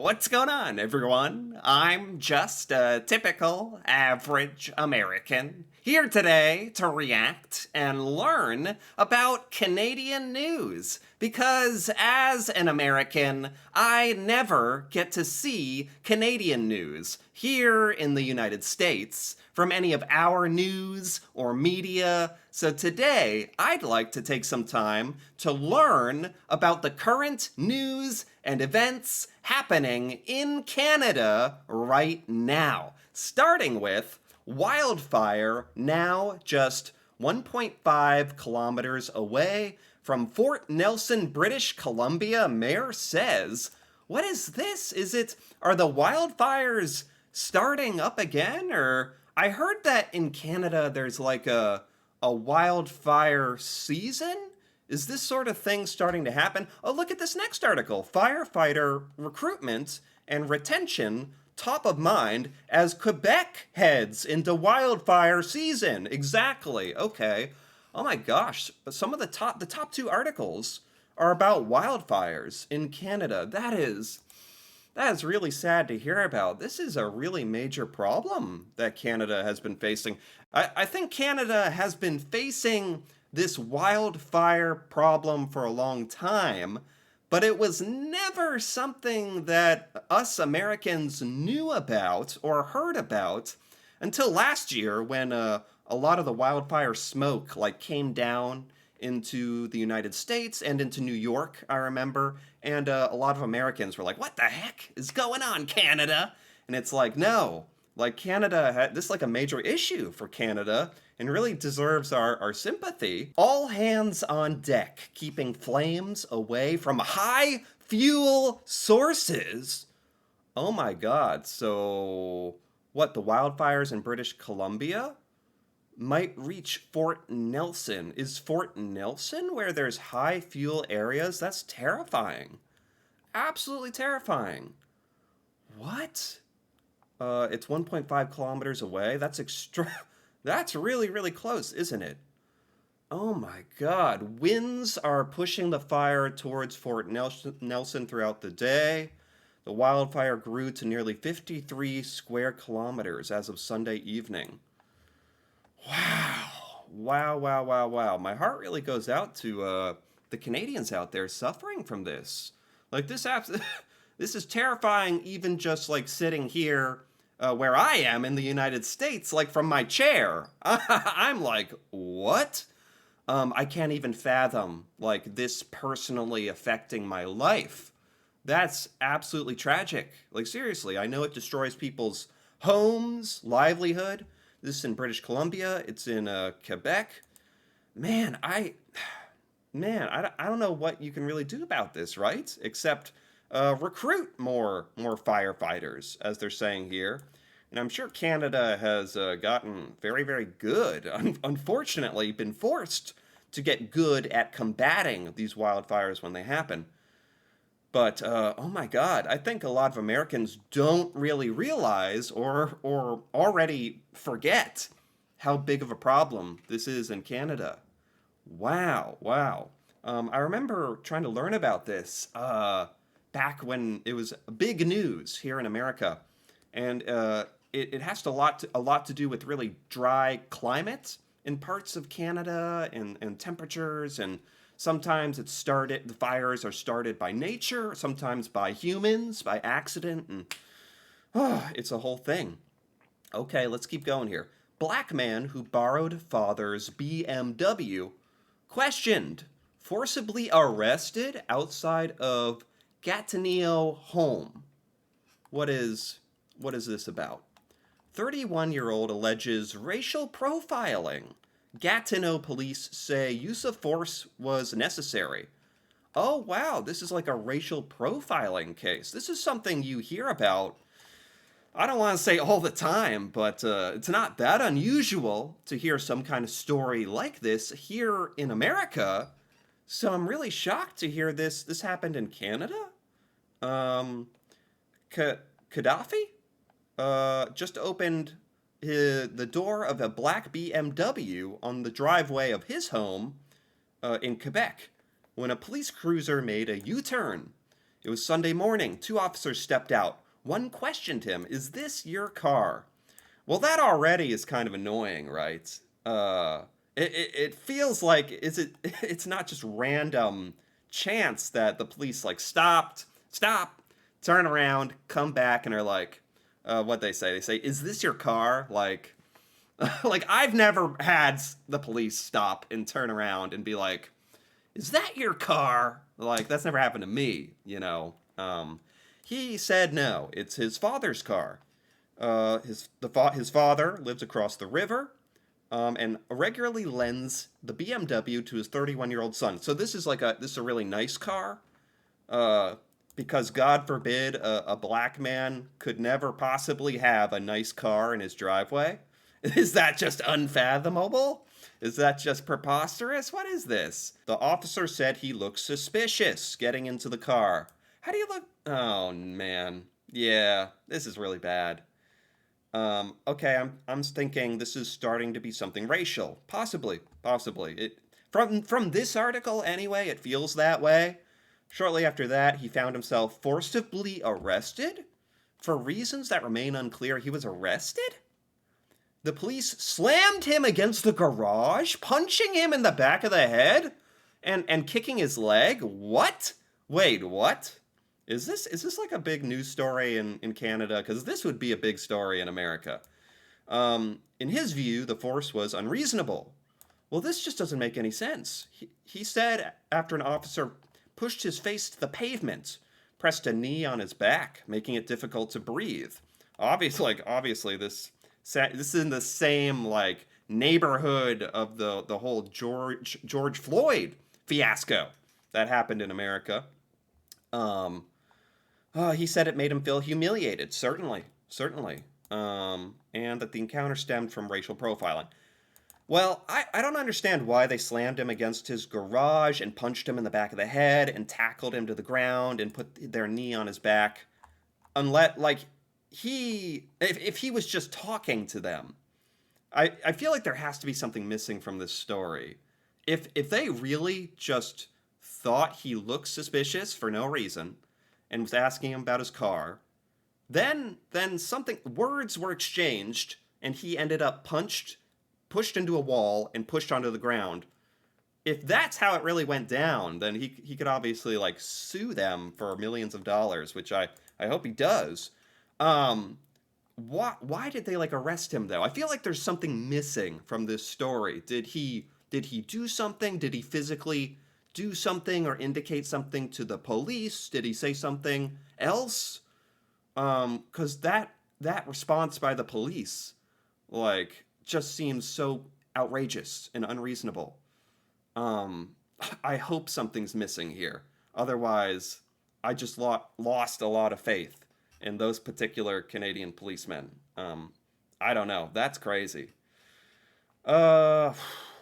What's going on, everyone? I'm just a typical, average American here today to react and learn about Canadian news. Because as an American, I never get to see Canadian news here in the United States from any of our news or media. So today, I'd like to take some time to learn about the current news and events happening in Canada right now. Starting with wildfire now just 1.5 kilometers away from Fort Nelson, British Columbia. Mayor says, "What is this? Are the wildfires starting up again? Or I heard that in Canada there's like a wildfire season? Is this sort of thing starting to happen?" Oh, look at this next article. Firefighter recruitment and retention top of mind as Quebec heads into wildfire season. Exactly. Okay. Oh my gosh. Some of the top two articles are about wildfires in Canada. That is really sad to hear about. This is a really major problem that Canada has been facing. I think Canada has been facing this wildfire problem for a long time, but it was never something that us Americans knew about or heard about until last year when a lot of the wildfire smoke like came down into the United States and into New York, I remember. And a lot of Americans were like, "What the heck is going on, Canada?" And it's like, no, like this is like a major issue for Canada and really deserves our sympathy. All hands on deck, keeping flames away from high fuel sources. Oh my God. So, what, the wildfires in British Columbia might reach Fort Nelson. Is Fort Nelson where there's high fuel areas? That's terrifying. Absolutely terrifying. What? It's 1.5 kilometers away. That's extra. That's really, really close, isn't it? Oh my God. Winds are pushing the fire towards Fort Nelson throughout the day. The wildfire grew to nearly 53 square kilometers as of Sunday evening. Wow. Wow, wow, wow, wow. My heart really goes out to the Canadians out there suffering from this. Like this is terrifying even just like sitting here where I am in the United States, like from my chair. I'm like, "What?" I can't even fathom like this personally affecting my life. That's absolutely tragic. Like seriously, I know it destroys people's homes, livelihood. This is in British Columbia. It's in Quebec. Man, I don't know what you can really do about this, right? Except recruit more firefighters, as they're saying here. And I'm sure Canada has gotten very, very good. Unfortunately, been forced to get good at combating these wildfires when they happen. But oh my God, I think a lot of Americans don't really realize or already forget how big of a problem this is in Canada. Wow, wow. I remember trying to learn about this back when it was big news here in America, and it has a lot to do with really dry climate in parts of Canada and temperatures, and sometimes the fires are started by nature, sometimes by humans by accident, and it's a whole thing. Okay, let's keep going here. Black man who borrowed father's BMW questioned, forcibly arrested outside of Gatineau home. What is this about? 31-year-old alleges racial profiling. Gatineau police say use of force was necessary. Oh wow, this is like a racial profiling case. This is something you hear about, I don't want to say all the time, but it's not that unusual to hear some kind of story like this here in America. So I'm really shocked to hear this happened in Canada. Um, Gaddafi just opened the door of a black BMW on the driveway of his home in Quebec when a police cruiser made a U turn It was Sunday morning. Two officers stepped out. One questioned him, "Is this your car?" Well, that already is kind of annoying, right? It feels like is it it's not just random chance that the police like stop, turn around, come back, and are like, what they say? They say, "Is this your car?" Like, like I've never had the police stop and turn around and be like, "Is that your car?" Like that's never happened to me, you know. He said no, it's his father's car. His father lives across the river, and regularly lends the BMW to his 31-year-old son. So this is a really nice car, uh, because God forbid a black man could never possibly have a nice car in his driveway. Is that just unfathomable? Is that just preposterous? What is this? The officer said he looked suspicious getting into the car. How do you look? Oh man, yeah, this is really bad. Okay, I'm thinking this is starting to be something racial. Possibly. It from this article anyway, it feels that way. Shortly after that, he found himself forcibly arrested for reasons that remain unclear. He was arrested? The police slammed him against the garage, punching him in the back of the head and kicking his leg. What? Wait, what? Is this like a big news story in Canada? Because this would be a big story in America. In his view, the force was unreasonable. Well, this just doesn't make any sense. He said after an officer pushed his face to the pavement, pressed a knee on his back, making it difficult to breathe. Obviously, this is in the same like neighborhood of the whole George Floyd fiasco that happened in America. Um, he said it made him feel humiliated, certainly, and that the encounter stemmed from racial profiling. Well, I don't understand why they slammed him against his garage and punched him in the back of the head and tackled him to the ground and put their knee on his back. Unless, like, if he was just talking to them, I feel like there has to be something missing from this story. If they really just thought he looked suspicious for no reason and was asking him about his car, then something words were exchanged and he ended up pushed into a wall and pushed onto the ground. If that's how it really went down, then he could obviously like sue them for millions of dollars, which I hope he does. Um why did they like arrest him though? I feel like there's something missing from this story. Did he do something? Did he physically do something or indicate something to the police? Did he say something else? Cuz that response by the police like just seems so outrageous and unreasonable. Um I hope something's missing here. Otherwise, I just lost a lot of faith in those particular Canadian policemen. I don't know. That's crazy. Uh,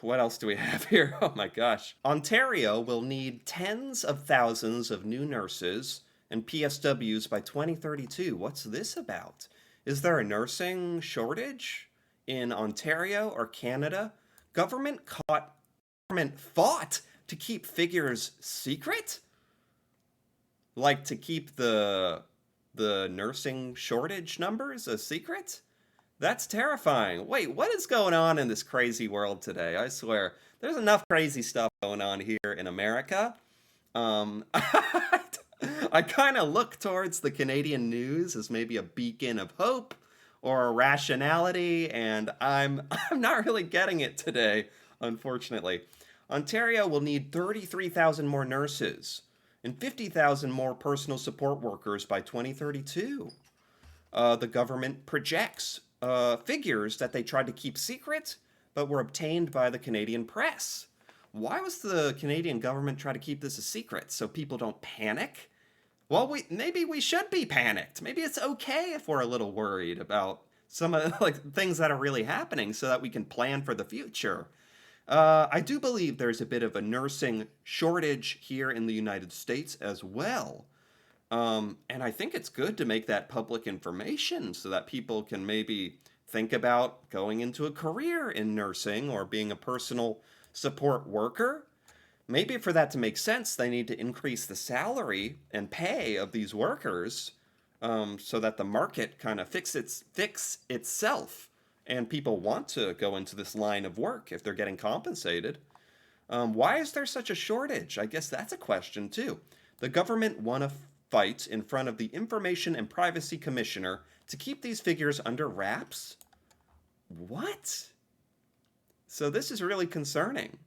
what else do we have here? Oh my gosh. Ontario will need tens of thousands of new nurses and PSWs by 2032. What's this about? Is there a nursing shortage in Ontario or Canada? Government caught government fought to keep figures secret? Like to keep the nursing shortage numbers a secret? That's terrifying. Wait, what is going on in this crazy world today? I swear, there's enough crazy stuff going on here in America. I kind of look towards the Canadian news as maybe a beacon of hope or a rationality, and I'm not really getting it today, unfortunately. Ontario will need 33,000 more nurses and 50,000 more personal support workers by 2032. The government projects figures that they tried to keep secret, but were obtained by the Canadian press. Why was the Canadian government trying to keep this a secret so people don't panic? Well, maybe we should be panicked. Maybe it's okay if we're a little worried about some of like things that are really happening, so that we can plan for the future. I do believe there's a bit of a nursing shortage here in the United States as well. And I think it's good to make that public information so that people can maybe think about going into a career in nursing or being a personal support worker. maybe for that to make sense, they need to increase the salary and pay of these workers, so that the market kind of fix itself, and people want to go into this line of work if they're getting compensated. Why is there such a shortage? I guess that's a question too. The government won a fight in front of the Information and Privacy Commissioner to keep these figures under wraps? What? So this is really concerning.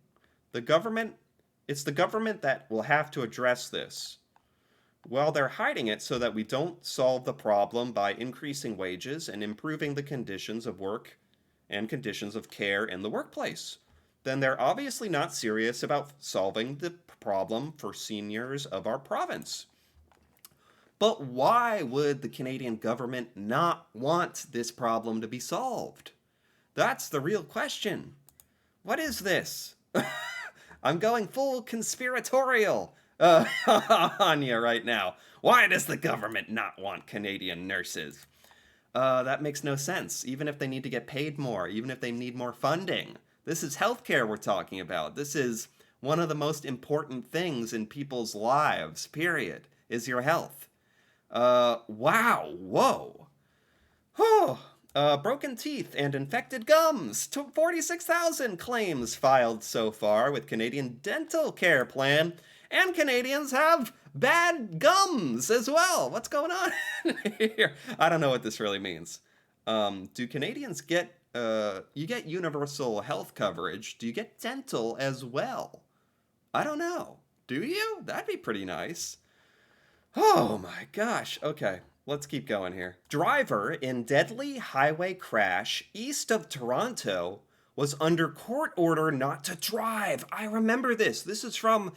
The government, it's the government that will have to address this. Well, they're hiding it so that we don't solve the problem by increasing wages and improving the conditions of work and conditions of care in the workplace. Then they're obviously not serious about solving the problem for seniors of our province. But why would the Canadian government not want this problem to be solved? That's the real question. What is this? I'm going full conspiratorial on you right now. Why does the government not want Canadian nurses? That makes no sense, even if they need to get paid more, even if they need more funding. This is healthcare we're talking about. This is one of the most important things in people's lives, period, is your health. Wow, whoa. Broken teeth and infected gums. 46,000 claims filed so far with Canadian Dental Care Plan. And Canadians have bad gums as well. What's going on here? I don't know what this really means. Do Canadians get, you get universal health coverage. Do you get dental as well? I don't know. Do you? That'd be pretty nice. Oh my gosh. Okay, let's keep going here. Driver in deadly highway crash east of Toronto was under court order not to drive. I remember this. This was from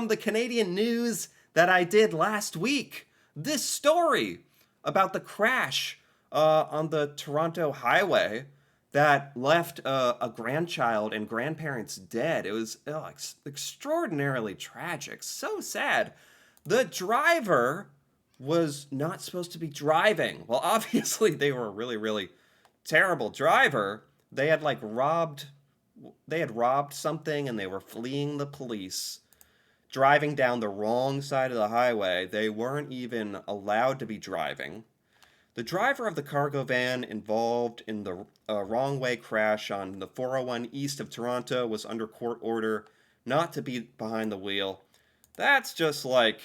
the Canadian News that I did last week. This story about the crash on the Toronto highway that left a grandchild and grandparents dead. It was extraordinarily tragic. So sad. The driver was not supposed to be driving. Well, obviously they were a really, really terrible driver. They had robbed something and they were fleeing the police, driving down the wrong side of the highway. They weren't even allowed to be driving. The driver of the cargo van involved in the wrong way crash on the 401 east of Toronto was under court order not to be behind the wheel. That's just like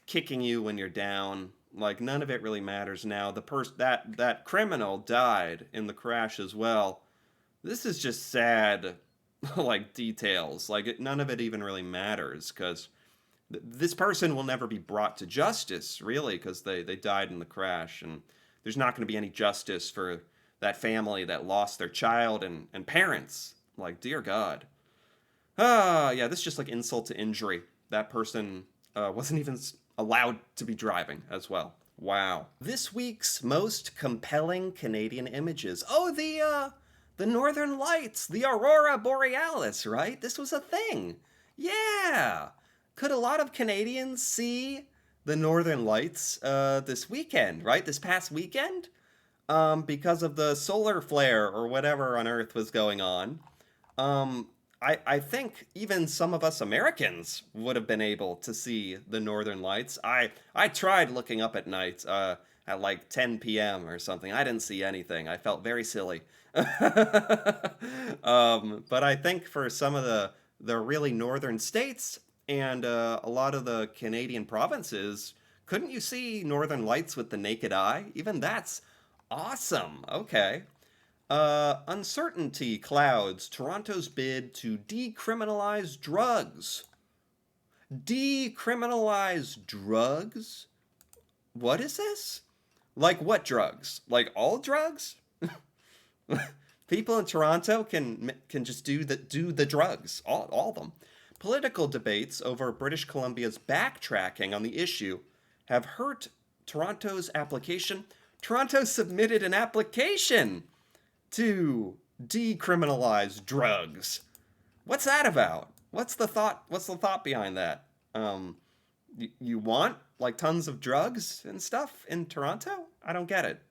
kicking you when you're down. Like, none of it really matters now. That criminal died in the crash as well. This is just sad, like, details. Like, none of it even really matters, because this person will never be brought to justice, really, because they died in the crash, and there's not going to be any justice for that family that lost their child and parents. Like, dear God. Yeah, this is just like insult to injury. That person wasn't even allowed to be driving as well. Wow. This week's most compelling Canadian images. Oh, the Northern Lights, the Aurora Borealis, right? This was a thing. Yeah. Could a lot of Canadians see the Northern Lights this weekend, right? This past weekend? Because of the solar flare or whatever on Earth was going on. I think even some of us Americans would have been able to see the Northern Lights. I tried looking up at night at like 10 p.m. or something. I didn't see anything. I felt very silly. But I think for some of the really northern states and a lot of the Canadian provinces, couldn't you see Northern Lights with the naked eye? Even that's awesome. Okay. Uncertainty clouds Toronto's bid to decriminalize drugs. Decriminalize drugs? What is this? Like what drugs? Like all drugs? People in Toronto can just do the drugs, all of them. Political debates over British Columbia's backtracking on the issue have hurt Toronto's application. Toronto submitted an application to decriminalize drugs. What's that about? What's the thought behind that? You want like tons of drugs and stuff in Toronto? I don't get it.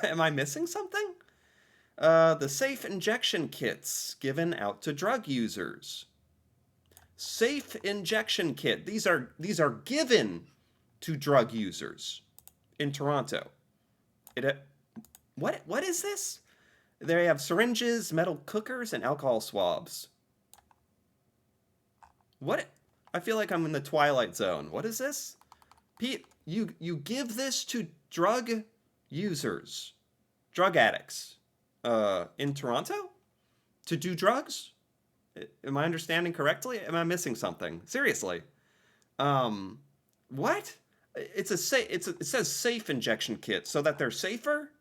Am I missing something? The safe injection kits given out to drug users. Safe injection kit. These are given to drug users in Toronto. It what is this? They have syringes, metal cookers, and alcohol swabs. What? I feel like I'm in the Twilight Zone. What is this? Pete, you give this to drug users, drug addicts, in Toronto to do drugs? Am I understanding correctly? Am I missing something? Seriously. What? It says safe injection kit so that they're safer.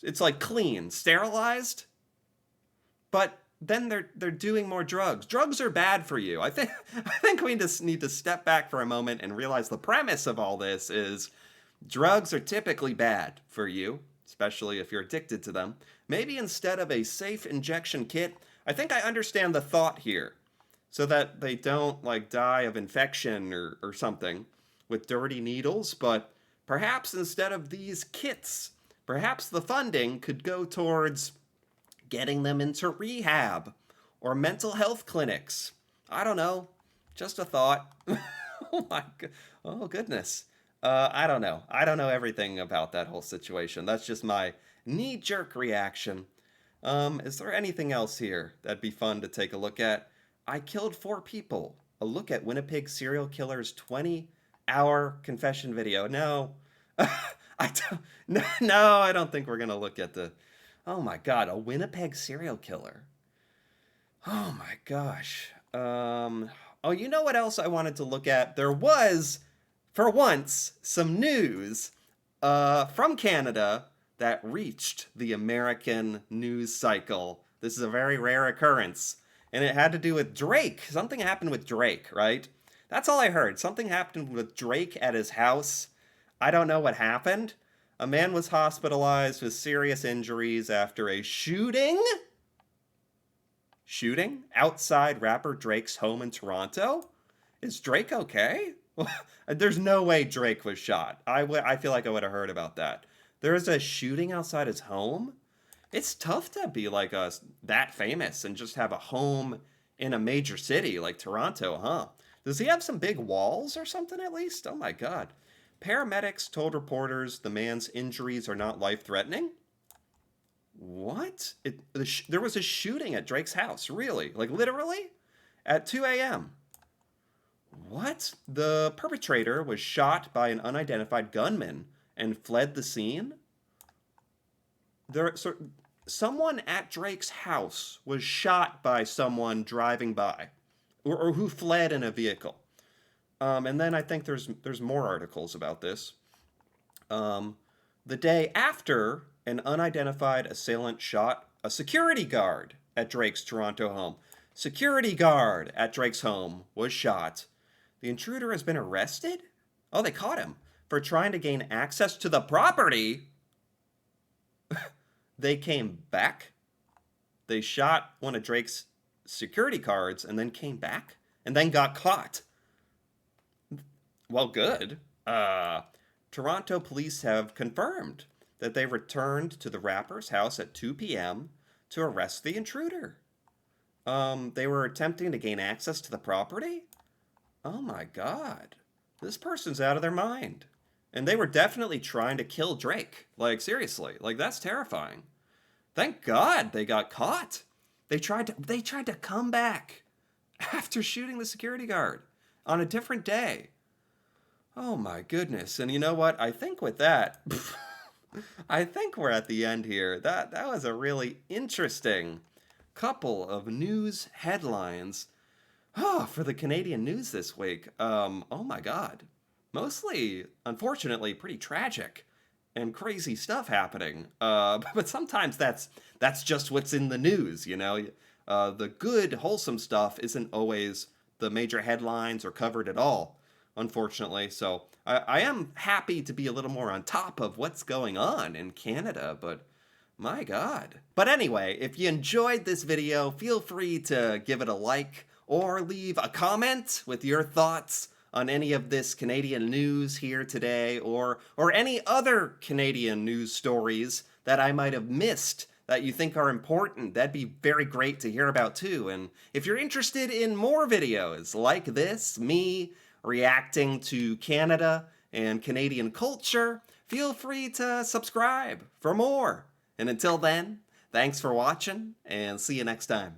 It's like clean, sterilized, but then they're doing more drugs. Drugs are bad for you. I think we just need to step back for a moment and realize the premise of all this is drugs are typically bad for you, especially if you're addicted to them. Maybe instead of a safe injection kit, I think I understand the thought here, so that they don't like die of infection or something with dirty needles, but perhaps instead of these kits, perhaps the funding could go towards getting them into rehab or mental health clinics. I don't know. Just a thought. Oh my god. Oh goodness. I don't know. I don't know everything about that whole situation. That's just my knee-jerk reaction. Is there anything else here that'd be fun to take a look at? I killed 4 people. A look at Winnipeg serial killer's 20-hour confession video. No. I don't. No, I don't think we're gonna look at the. Oh my god, a Winnipeg serial killer. Oh my gosh. Oh, you know what else I wanted to look at? There was, for once, some news from Canada that reached the American news cycle. This is a very rare occurrence, and it had to do with Drake. Something happened with Drake, right? That's all I heard. Something happened with Drake at his house. I don't know what happened. A man was hospitalized with serious injuries after a shooting outside rapper Drake's home in Toronto. Is Drake okay? There's no way Drake was shot. I feel like I would have heard about that. There is a shooting outside his home? It's tough to be like us that famous and just have a home in a major city like Toronto, huh? Does he have some big walls or something at least? Oh my god. Paramedics told reporters the man's injuries are not life-threatening. What? There was a shooting at Drake's house, really? Like literally? At 2 a.m. What? The perpetrator was shot by an unidentified gunman and fled the scene? Someone at Drake's house was shot by someone driving by, or who fled in a vehicle. And then I think there's more articles about this. The day after an unidentified assailant shot a security guard at Drake's Toronto home. Security guard at Drake's home was shot. The intruder has been arrested? Oh, they caught him for trying to gain access to the property. They came back. They shot one of Drake's security guards and then came back and then got caught. Well, good. Toronto police have confirmed that they returned to the rapper's house at 2 p.m. to arrest the intruder. They were attempting to gain access to the property? Oh my god. This person's out of their mind. And they were definitely trying to kill Drake. Like, seriously. Like, that's terrifying. Thank God they got caught. They tried to come back after shooting the security guard on a different day. Oh my goodness. And you know what? I think with that, I think we're at the end here. That was a really interesting couple of news headlines for the Canadian news this week. Oh my God. Mostly, unfortunately, pretty tragic and crazy stuff happening. But sometimes that's just what's in the news, you know? The good, wholesome stuff isn't always the major headlines or covered at all, unfortunately. So I am happy to be a little more on top of what's going on in Canada, but my God. But anyway, if you enjoyed this video, feel free to give it a like or leave a comment with your thoughts on any of this Canadian news here today, or any other Canadian news stories that I might have missed that you think are important. That'd be very great to hear about too. And if you're interested in more videos like this, me reacting to Canada and Canadian culture, feel free to subscribe for more. And until then, thanks for watching and see you next time.